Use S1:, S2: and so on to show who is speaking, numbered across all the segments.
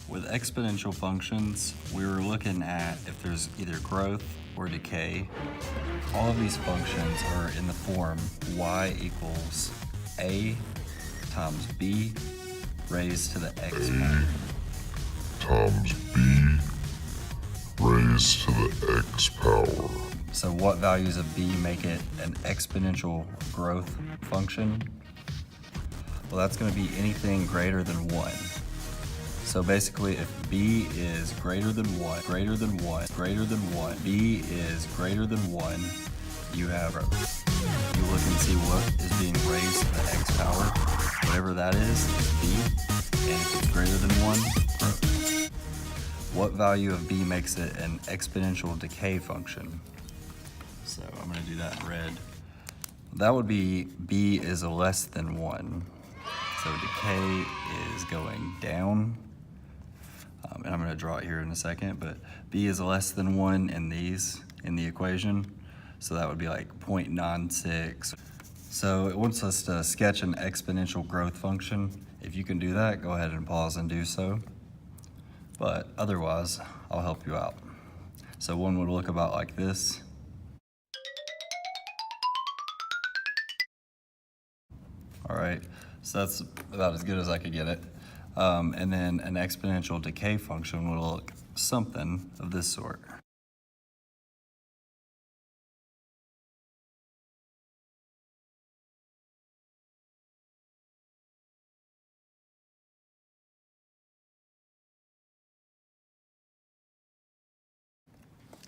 S1: With exponential functions, we were looking at if there's either growth or decay. All of these functions are in the form y equals a times b raised to the x power.
S2: Times b raised to the x power.
S1: So what values of b make it an exponential growth function? Well, that's going to be anything greater than 1. So basically, if b is greater than 1, greater than 1, greater than 1, b is greater than 1, you have growth. You look and see what is being raised to the x power. Whatever that is b, and if it's greater than 1, growth. What value of b makes it an exponential decay function? So I'm going to do that in red. That would be b is less than 1. So decay is going down. And I'm going to draw it here in a second, but b is less than 1 in the equation. So that would be like 0.96. So it wants us to sketch an exponential growth function. If you can do that, go ahead and pause and do so. But otherwise, I'll help you out. So one would look about like this. All right, so that's about as good as I could get it. And then an exponential decay function will look something of this sort.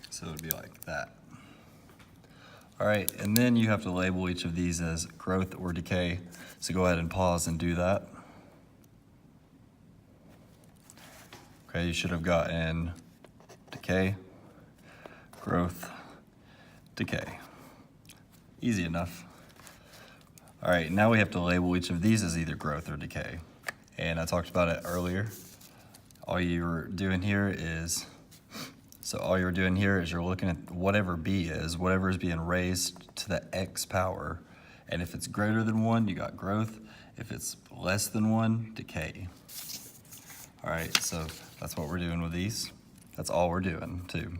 S1: So it would be like that. All right, and then you have to label each of these as growth or decay. So go ahead and pause and do that. Okay, you should have gotten decay, growth, decay. Easy enough. All right, now we have to label each of these as either growth or decay. And I talked about it earlier. All you're doing here is you're looking at whatever b is, whatever is being raised to the x power. And if it's greater than 1, you got growth. If it's less than 1, decay. All right, so that's what we're doing with these. That's all we're doing too.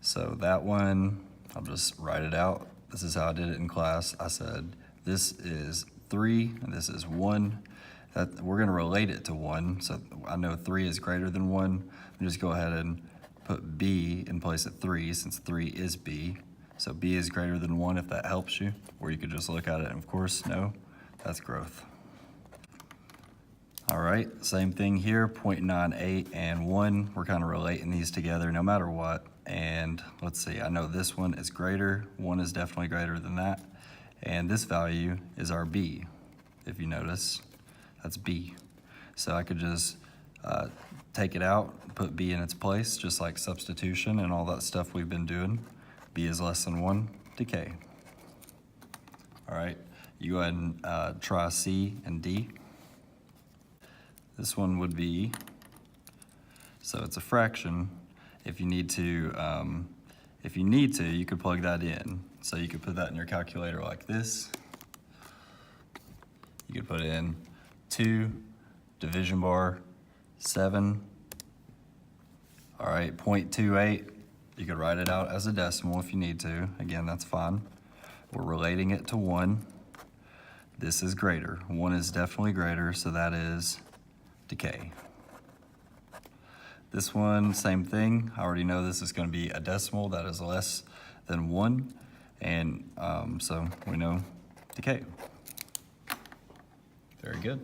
S1: So that one, I'll just write it out. This is how I did it in class. I said, this is 3, and this is 1. That we're gonna relate it to 1. So I know 3 is greater than 1. Just go ahead and put b in place of 3, since 3 is b. So b is greater than 1 if that helps you, or you could just look at it and of course, no, that's growth. All right, same thing here, 0.98 and 1. We're kind of relating these together no matter what. And let's see, I know this one is greater. 1 is definitely greater than that. And this value is our b. If you notice, that's b. So I could just take it out, put b in its place, just like substitution and all that stuff we've been doing. B is less than 1, decay. All right, you go ahead and try C and D. This one would be, so it's a fraction. If you need to, you could plug that in. So you could put that in your calculator like this. You could put in 2, division bar, 7. All right, 0.28. You could write it out as a decimal if you need to. Again, that's fine. We're relating it to 1. This is greater. 1 is definitely greater, so that is decay. This one, same thing. I already know this is going to be a decimal that is less than 1, and so we know decay. Very good.